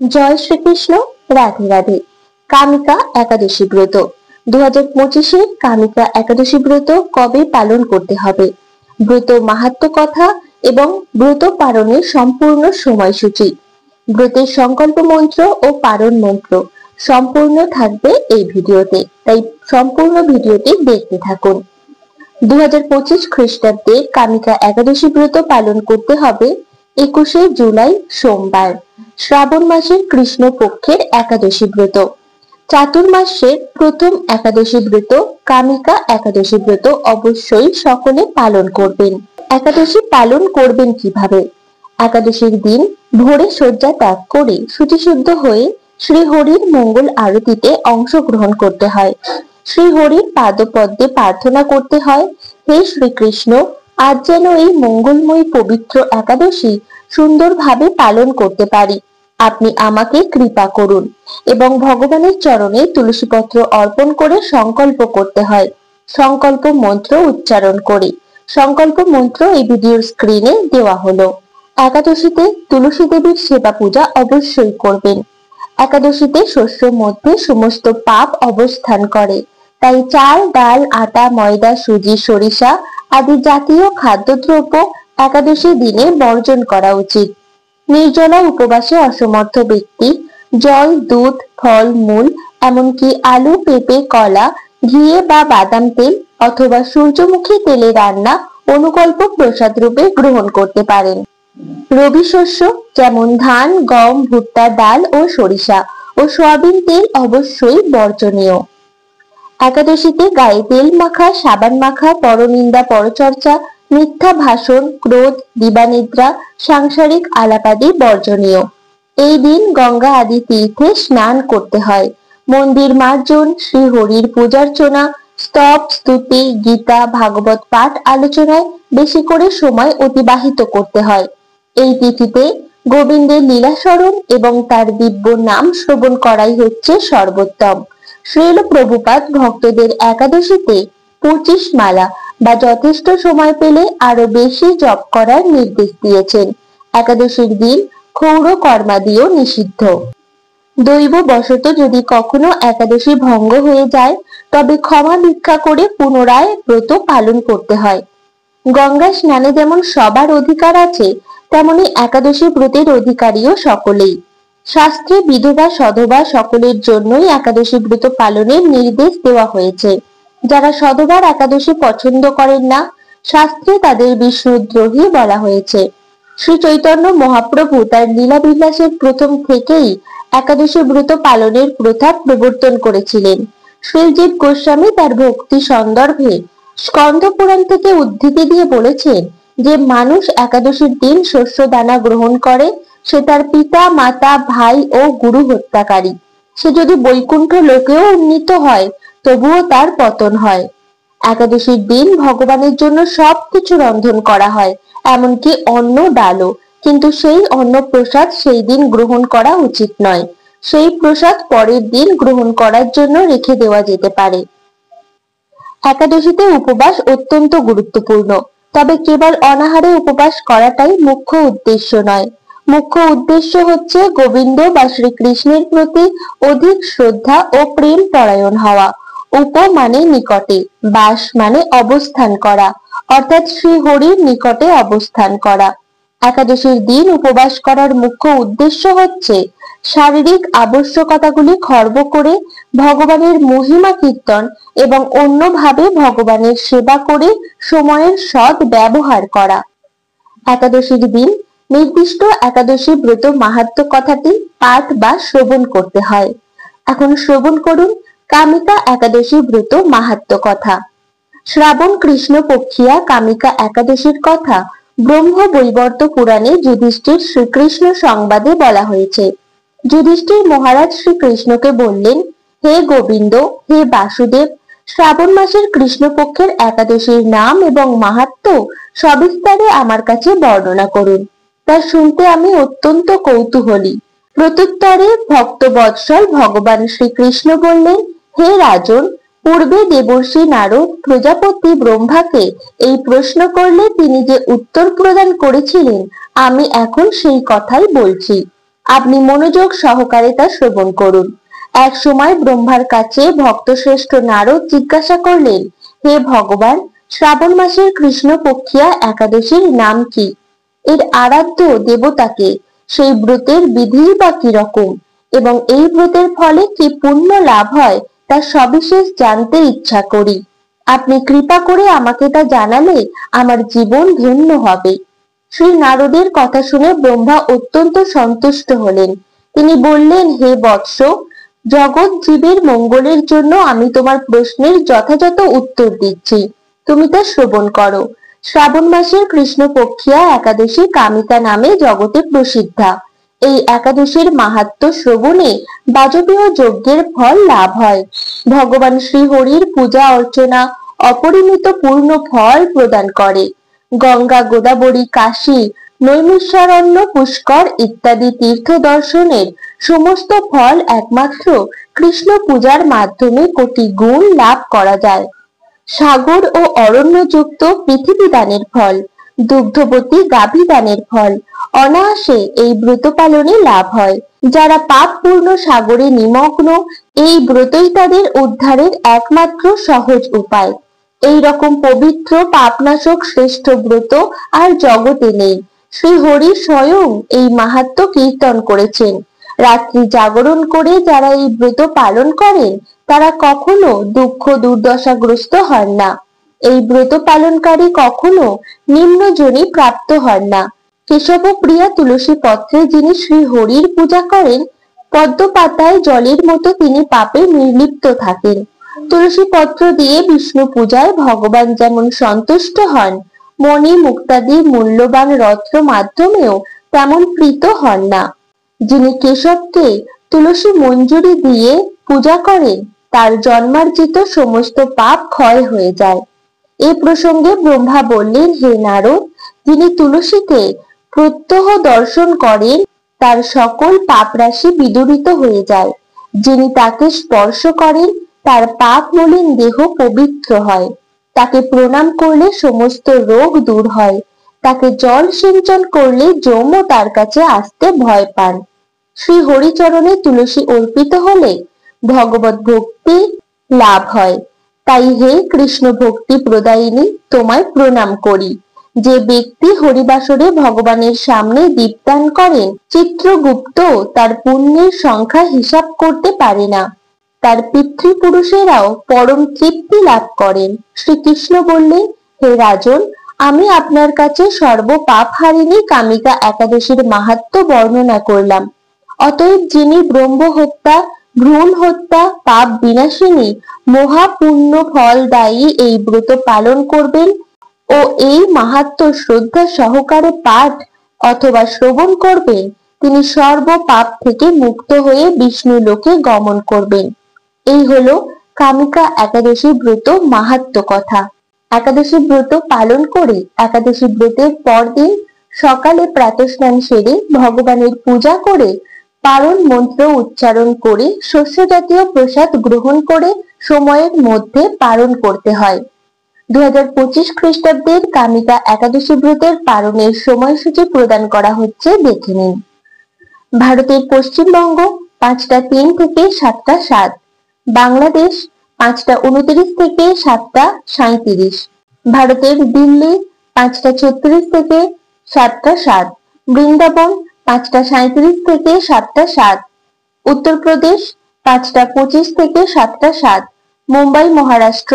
জয় শ্রীকৃষ্ণ। রাধে রাধে। কামিকা একাদশী ব্রত 2025-এ কামিকা একাদশী ব্রত কবে পালন করতে হবে, ব্রত মাহাত্ম্য কথা এবং ব্রত পালনের সম্পূর্ণ সময়সূচি, ব্রতের সংকল্প মন্ত্র ও পালন মন্ত্র সম্পূর্ণ থাকবে এই ভিডিওতে, তাই সম্পূর্ণ ভিডিওটি দেখতে থাকুন। 2025 খ্রিস্টাব্দে কামিকা একাদশী ব্রত পালন করতে হবে 21শে জুলাই সোমবার, শ্রাবণ মাসের কৃষ্ণ পক্ষের একাদশী ব্রত, চাতুর্মাসের প্রথম একাদশী ব্রত কামিকা একাদশী ব্রত অবশ্যই সকলে পালন করবেন। একাদশী পালন করবেন কিভাবে? একাদশীর দিন ভোরে শয্যা ত্যাগ করে শুচিশুদ্ধ হয়ে শ্রীহরির মঙ্গল আরতিতে অংশগ্রহণ করতে হয়। শ্রীহরির পাদপদ্মে প্রার্থনা করতে হয়, হে শ্রীকৃষ্ণ, আজ যেন এই মঙ্গলময়ী পবিত্র একাদশী সুন্দরভাবে পালন করতে পারি, আপনি আমাকে কৃপা করুন। এবং ভগবানের চরণে তুলসীপত্র অর্পণ করে সংকল্প করতে হয়, সংকল্প মন্ত্র উচ্চারণ করে। সংকল্প মন্ত্র এই ভিডিওর স্ক্রিনে দেওয়া হলো। একাদশীতে তুলসী দেবীর সেবা পূজা অবশ্যই করবেন। একাদশীতে শস্যের মধ্যে সমস্ত পাপ অবস্থান করে, তাই চাল, ডাল, আটা, ময়দা, সুজি, সরিষা আদি জাতীয় খাদ্যদ্রব্য একাদশী দিনে বর্জন করা উচিত। নির্জলা উপবাসে অসমর্থ ব্যক্তি জল, দুধ, ফল মূল এমনকি আলু, পেঁপে, কলা, ঘিয়ে বা বাদাম তেল অথবা সূর্যমুখী তেলে রান্না অনুকল্প প্রসাদ রূপে গ্রহণ করতে পারেন। রবি শস্য যেমন ধান, গম, ভুট্টা, ডাল ও সরিষা ও সয়াবিন তেল অবশ্যই বর্জনীয়। একাদশীতে গায়ে তেল মাখা, সাবান মাখা, পরনিন্দা, পরচর্চা, মিথ্যা ভাষণ, ক্রোধ, দিবানিদ্রা, সাংসারিক আলাপাদি বর্জনীয়। এই দিন গঙ্গা আদি তীর্থে স্নান করতে হয়। মন্দির মার্জন, শ্রীহরির পূজার্চনা, স্তব, স্তুতি, গীতা, ভাগবত পাঠ আলোচনায় বেশি করে সময় অতিবাহিত করতে হয়। এই তিথিতে গোবিন্দের লীলা স্মরণ এবং তার দিব্য নাম শ্রবণ করাই হচ্ছে সর্বোত্তম। শ্রীল প্রভুপাদ ভক্তদের একাদশীতে 25 মালা বা যথেষ্ট সময় পেলে আরো বেশি জপ করার নির্দেশ দিয়েছেন। একাদশীর দিন ক্ষৌর কর্মাদিও নিষিদ্ধ। দৈব বশত যদি কখনো একাদশী ভঙ্গ হয়ে যায় তবে ক্ষমা ভিক্ষা করে পুনরায় ব্রত পালন করতে হয়। গঙ্গা স্নানে যেমন সবার অধিকার আছে, তেমনি একাদশী ব্রতের অধিকারীও সকলেই। শাস্ত্রে বিধবা সধবা সকলের জন্যই একাদশী ব্রত পালনের নির্দেশ দেওয়া হয়েছে। যারা সধবার একাদশী পছন্দ করেন না, শাস্ত্রে তাদের বিষ্ণুদ্রোহী বলা হয়েছে। শ্রী চৈতন্য মহাপ্রভু তার লীলা বিলাসের প্রথম থেকেই একাদশী ব্রত পালনের প্রথা প্রবর্তন করেছিলেন। শ্রীজীব গোস্বামী তার ভক্তি সন্দর্ভে স্কন্দ পুরাণ থেকে উদ্ধৃতি দিয়ে বলেছেন যে মানুষ একাদশীর দিন শস্য দানা গ্রহণ করে সে তার পিতা, মাতা, ভাই ও গুরু হত্যাকারী। সে যদি বৈকুণ্ঠ লোকেও উন্নীত হয় তবুও তার পতন হয়। একাদশীর দিন ভগবানের জন্য সবকিছু রন্ধন করা হয়, এমনকি অন্ন ডালও, কিন্তু সেই অন্ন প্রসাদ সেই দিন গ্রহণ করা উচিত নয়। সেই প্রসাদ পরের দিন গ্রহণ করার জন্য রেখে দেওয়া যেতে পারে। একাদশীতে উপবাস অত্যন্ত গুরুত্বপূর্ণ, তবে কেবল অনাহারে উপবাস করাটাই মুখ্য উদ্দেশ্য নয়। মুখ্য উদ্দেশ্য হচ্ছে গোবিন্দ বা শ্রীকৃষ্ণের প্রতি অধিক শ্রদ্ধা ও প্রেম পরায়ণ হওয়া। উপ মানে নিকটে, বাস মানে অবস্থান করা, অর্থাৎ শ্রীহরির নিকটে অবস্থান করা। একাদশীর দিন উপবাস করার মুখ্য উদ্দেশ্য হচ্ছে শারীরিক আবশ্যকতাগুলি খর্ব করে ভগবানের মহিমা কীর্তন এবং অন্যভাবে ভগবানের সেবা করে সময়ের সৎ ব্যবহার করা। একাদশীর দিন নির্দিষ্ট একাদশী ব্রত মাহাত্ম্য কথাটি পাঠ বা শ্রবণ করতে হয়। এখন শ্রবণ করুন কামিকা একাদশী ব্রত মাহাত্ম্য কথা। শ্রাবণ কৃষ্ণ পক্ষিয়া কামিকা একাদশীর কথা ব্রহ্ম বৈবর্ত পুরাণে যুধিষ্ঠির শ্রীকৃষ্ণ সংবাদে বলা হয়েছে। যুধিষ্ঠির মহারাজ শ্রীকৃষ্ণকে বললেন, হে গোবিন্দ, হে বাসুদেব, শ্রাবণ মাসের কৃষ্ণপক্ষের একাদশীর নাম এবং মাহাত্ম্য সবিস্তারে আমার কাছে বর্ণনা করুন, তা শুনতে আমি অত্যন্ত কৌতূহলী। প্রত্যুত্তরে ভক্তবৎসল ভগবান শ্রীকৃষ্ণ বললেন, হে রাজন, পূর্বে দেবর্ষি নারদ প্রজাপতি ব্রহ্মাকে এই প্রশ্ন করলে তিনি যে উত্তর প্রদান করেছিলেন আমি এখন সেই কথাই বলছি। আপনি মনোযোগ সহকারে তা শ্রবণ করুন। এক সময় ব্রহ্মার কাছে ভক্তশ্রেষ্ঠ নারদ জিজ্ঞাসা করলেন, হে ভগবান, শ্রাবণ মাসের কৃষ্ণপক্ষিয়া একাদশীর নাম কি? এর আরাধ্য দেবতাকে? সেই ব্রতের বিধি বা কিরকম, এবং এই ব্রতের ফলে কি পুণ্য লাভ হয় তা সবিশেষ জানতে ইচ্ছা করি। আপনি কৃপা করে আমাকে তা জানালে আমার জীবন ধন্য হবে। শ্রী নারদের কথা শুনে ব্রহ্মা অত্যন্ত সন্তুষ্ট হলেন। তিনি বললেন, হে বৎস, জগৎ জীবের মঙ্গলের জন্য আমি তোমার প্রশ্নের যথাযথ উত্তর দিচ্ছি, তুমি তা শ্রবণ করো। শ্রাবণ মাসের কৃষ্ণপক্ষিয়া একাদশী কামিকা নামে জগতে প্রসিদ্ধা। এই একাদশীর মাহাত্ম্য শ্রবণে বাজপেয় যজ্ঞের ফল লাভ হয়। ভগবান শ্রীহরির পূজা অর্চনা অপরিমিত পূর্ণ ফল প্রদান করে। গঙ্গা, গোদাবরী, কাশী, নৈমিষারণ্য, পুষ্কর ইত্যাদি তীর্থ দর্শনের সমস্ত ফল একমাত্র কৃষ্ণ পূজার মাধ্যমে কোটি গুণ লাভ করা যায়। সাগর ও অরণ্যযুক্ত পৃথিবী দানের ফল, দুগ্ধবতী গাভী দানের ফল অনায়াসে এই ব্রত পালনে লাভ হয়। যারা পাপপূর্ণ সাগরে নিমগ্ন, এই ব্রতই তাদের উদ্ধারের একমাত্র সহজ উপায়। এই রকম পবিত্র পাপনাশক শ্রেষ্ঠ ব্রত আর জগতে নেই। শ্রী হরি স্বয়ং এই মাহাত্ম্য কীর্তন করেছেন। রাত্রি জাগরণ করে যারা এই ব্রত পালন করেন তারা কখনো দুঃখ দুর্দশাগ্রস্ত হন না। এই ব্রত পালনকারী কখনো নিম্নজনী প্রাপ্ত হন না। কেশব প্রিয়া তুলসী পত্রে যিনি শ্রী হরির পূজা করেন, পদ্ম পাতায় জলের মতো তিনি পাপে নির্লিপ্ত থাকেন। তুলসী পত্র দিয়ে বিষ্ণু পূজায় ভগবান যেমন সন্তুষ্ট হন, মণি মুক্তাদি মূল্যবান রত্ন মাধ্যমেও তেমন প্রীত হন না। যিনি কেশবকে তুলসী মঞ্জুরি দিয়ে পূজা করেন তার জন্মার্জিত সমস্ত পাপ ক্ষয় হয়ে যায়। এই প্রসঙ্গে ব্রহ্মা বললেন, হে নারদ, যিনি তুলসীকে প্রত্যহ দর্শন করেন তার সকল পাপ রাশি বিদূরিত হয়ে যায়। যিনি তাকে স্পর্শ করেন তার পাপ মলিন দেহ পবিত্র হয়। তাকে প্রণাম করলে সমস্ত রোগ দূর হয়। তাকে জল সিঞ্চন করলে যমও তার কাছে আসতে ভয় পান। শ্রী হরিচরণে তুলসী অর্পিত হলে ভগবত ভক্তি লাভ হয়। তাই হে কৃষ্ণ ভক্তি প্রদায়িনী, তোমায় প্রণাম করি। যে ব্যক্তি হরিবাসরে ভগবানের সামনে দীপদান করেন, চিত্রগুপ্ত তার পুণ্যের সংখ্যা হিসাব করতে পারে না। তার পিতৃপুরুষেরাও পরম তৃপ্তি লাভ করেন। শ্রীকৃষ্ণ বললেন, হে রাজন, আমি আপনার কাছে সর্ব পাপ হারিণী কামিকা একাদশীর মাহাত্ম্য বর্ণনা করলাম। অতএব যিনি ব্রহ্ম হত্যা, ভ্রূণ হত্যা, পাপ বিনাশিনী, মহাপুণ্য ফলদায়ী এই ব্রত পালন করবেন ও এই মাহাত্ম্য শ্রদ্ধা সহকারে পাঠ অথবা শ্রবণ করবেন, তিনি সর্ব পাপ থেকে মুক্ত হয়ে বিষ্ণু লোকে গমন করবেন। এই হলো কামিকা একাদশী ব্রত মাহাত্ম্য কথা। একাদশী ব্রত পালন করে একাদশী ব্রতের পরদিন সকালে প্রাতঃস্নান সেরে ভগবানের পূজা করে পারণ মন্ত্র উচ্চারণ করে শস্য জাতীয় প্রসাদ গ্রহণ করে সময়ের মধ্যে পালন করতে হয়। 2025 খ্রিস্টাব্দের কামিকা একাদশী ব্রতের পালনের সময়সূচি প্রদান করা হচ্ছে, দেখে নিন। ভারতের পশ্চিমবঙ্গ 5টা 3 থেকে 7টা 7, বাংলাদেশ 5টা 29 থেকে 7টা 37, ভারতের দিল্লি 5টা 36 থেকে 7টা 7, বৃন্দাবন 5টা 37 থেকে 7টা 7, উত্তরপ্রদেশ 5টা 25 থেকে 7টা 7, মুম্বাই মহারাষ্ট্র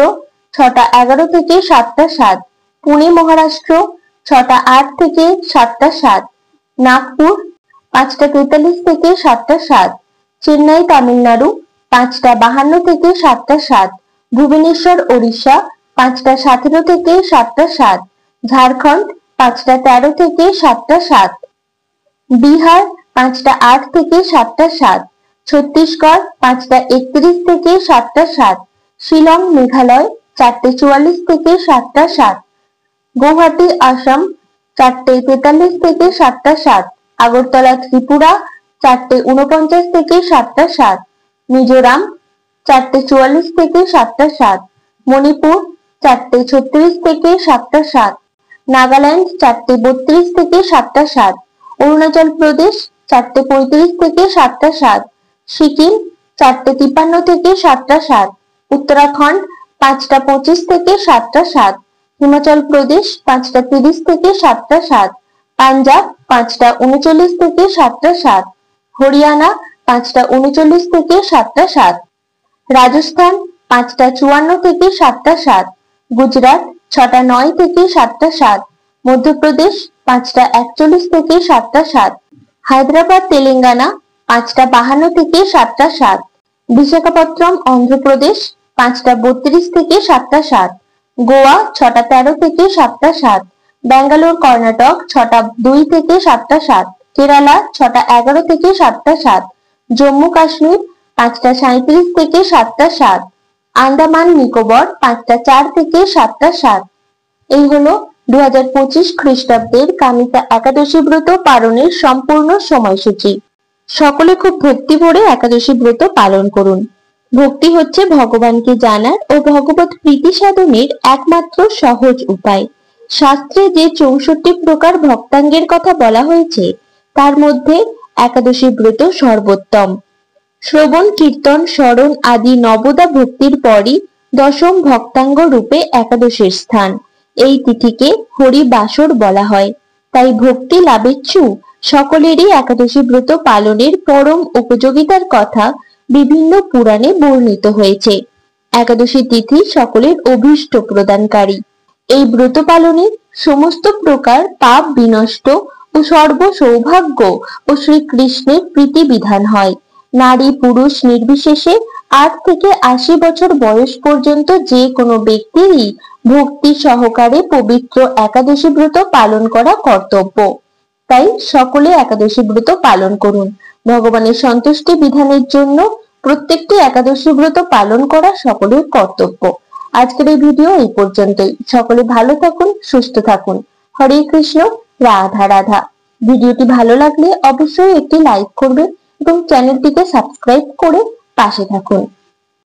6টা 11 থেকে 7টা 7, পুনে মহারাষ্ট্র 6টা 8 থেকে 7টা 7, নাগপুর 5টা 43 থেকে 7টা 7, চেন্নাই তামিলনাড়ু 5টা 52 থেকে 7টা 7, ভুবনেশ্বর ওড়িশা 5টা 17 থেকে 7টা 7, ঝাড়খণ্ড 5টা 13 থেকে 7টা 7, বিহার 5টা 8 থেকে 7টা 7, ছত্তিশগড় 5টা 31 থেকে 7টা 7, শিলং মেঘালয় 4টে 44 থেকে 7টা 7, গুয়াহাটি আসাম 4টে 43 থেকে 7টা 7, আগরতলা ত্রিপুরা 4টে 49 থেকে 7টা 7, মিজোরাম 4টে 44 থেকে 7টা 7, মণিপুর 4টে 36 থেকে 7টা 7, নাগাল্যান্ড 4টে 32 থেকে 7টা 7, অরুণাচল প্রদেশ 4:35 থেকে 7টা 7, সিকিম 4:53 থেকে 7টা 7, উত্তরাখণ্ড 5:25 থেকে 7টা 7, হিমাচল প্রদেশ 5:30 থেকে 7টা 7, পাঞ্জাব 5:39 থেকে 7টা 7, হরিয়ানা 5:39 থেকে 7টা 7, রাজস্থান 5:54 থেকে 7টা 7, গুজরাট 6:09 থেকে 7টা 7, মধ্যপ্রদেশ 5:41 থেকে 7টা 7, হায়দ্রাবাদ তেলেঙ্গানা 5:52 থেকে 7টা 7, বিশাখাপত্তনম অন্ধ্রপ্রদেশ 5:32 থেকে 7টা 7, গোয়া 6:13 থেকে 7টা 7, ব্যাঙ্গালোর কর্ণাটক 6:02 থেকে 7টা 7, কেরালা 6:11 থেকে 7টা 7, জম্মু কাশ্মীর 5:37 থেকে 7টা 7, আন্দামান নিকোবর 5:04 থেকে 7টা 7। এই হলো 2025 খ্রিস্টাব্দের কামিকা একাদশী ব্রত পালনের সম্পূর্ণ সময়সূচি। সকলে খুব ভক্তি ভরে একাদশী ব্রত পালন করুন। ভক্তি হচ্ছে ভগবানকে জানার ও ভগবত প্রীতি সাধনের একমাত্র সহজ উপায়। শাস্ত্রে যে 64 প্রকার ভক্তাঙ্গের কথা বলা হয়েছে তার মধ্যে একাদশী ব্রত সর্বোত্তম। শ্রবণ কীর্তন স্মরণ আদি নবদা ভক্তির পরই দশম ভক্তাঙ্গ রূপে একাদশীর স্থান। এই তিথিকে হরি বাসর বলা হয়। তাই ভক্তি লাভেচ্ছু সকলেরই একাদশী ব্রত পালনের পরম উপযোগিতার কথা বিভিন্ন পুরাণে বর্ণিত হয়েছে। একাদশী তিথি সকলের অভীষ্ট প্রদানকারী। এই ব্রত পালনে সমস্ত প্রকার পাপ বিনষ্ট ও সর্ব সৌভাগ্য ও শ্রীকৃষ্ণের প্রীতি বিধান হয়। নারী পুরুষ নির্বিশেষে 8 থেকে 80 বছর বয়স পর্যন্ত যে কোনো ব্যক্তিরই ভক্তি সহকারে পবিত্র একাদশী ব্রত পালন করা কর্তব্য। তাই সকলে একাদশী ব্রত পালন করুন। ভগবানের সন্তুষ্টি বিধানের জন্য প্রত্যেকটি একাদশী ব্রত পালন করা সকলের কর্তব্য। আজকের এই ভিডিও এই পর্যন্তই। সকলে ভালো থাকুন, সুস্থ থাকুন। হরে কৃষ্ণ, রাধা রাধা। ভিডিওটি ভালো লাগলে অবশ্যই একটি লাইক করবেন এবং চ্যানেলটিকে সাবস্ক্রাইব করে পাশে থাকুন।